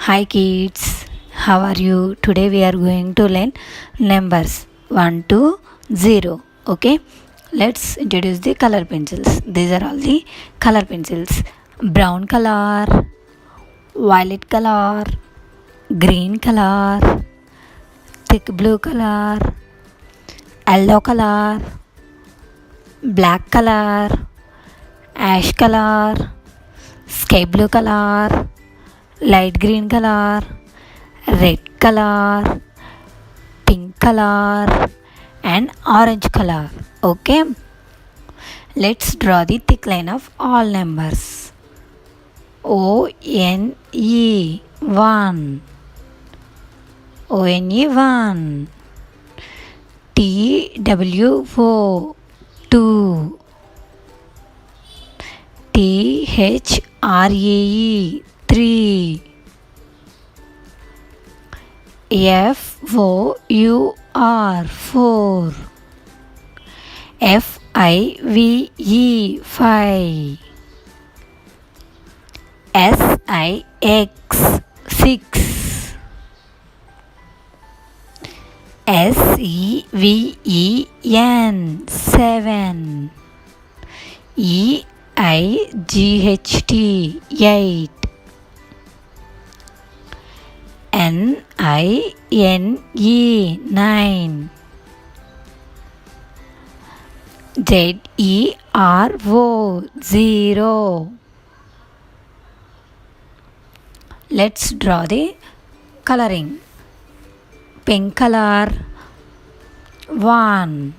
Hi kids, how are you? Today we are going to learn numbers 1 to 0. Okay, let's introduce the color pencils. These are all the color pencils: brown color, violet color, green color, thick blue color, yellow color, black color, ash color, sky blue color, light green color, red color, pink color, and orange color. Okay, let's draw the thick line of all numbers. O-N-E 1, O-N-E 1, T-W-O 2, T-H-R-A-E 3, F-O-U-R 4, F-I-V-E 5, S-I-X 6, S-E-V-E-N 7, E-I-G-H-T 8, N-I-N-E 9, Z-E-R-O 0. Let's draw the coloring. Pink color 1,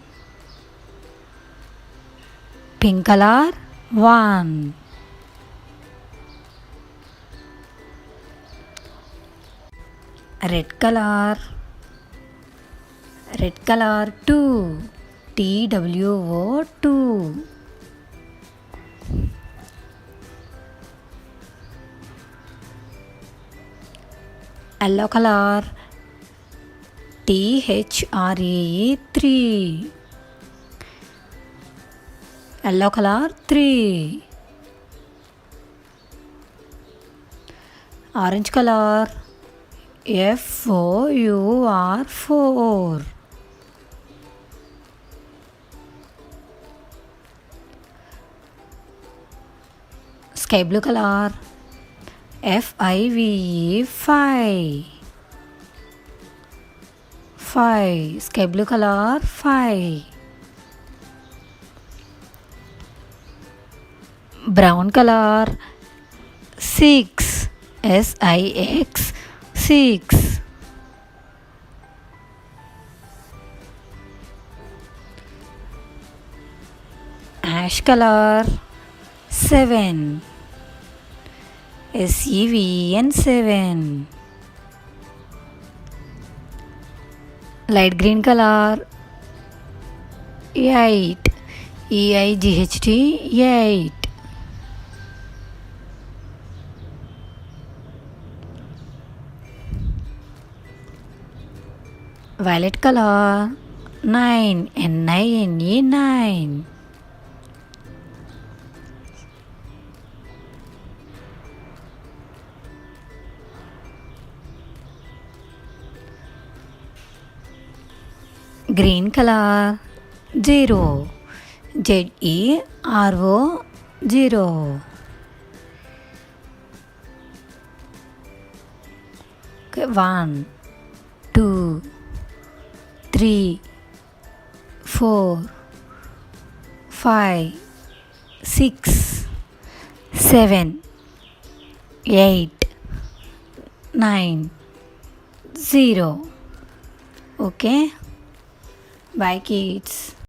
pink color 1, red color 2, TWO 2, yellow color THRE 3, yellow color 3, orange color FOUR 4, sky blue color FIVE 5, sky blue color 5, brown color 6, SIX 6, ash color 7, SEVEN 7, light green color 8, EIGHT 8, violet color 9, NINE 9, green color 0, ZERO 0. Okay, 1, 2, 3, 4, 5, 6, 7, 8, 9, 0. Okay, bye kids.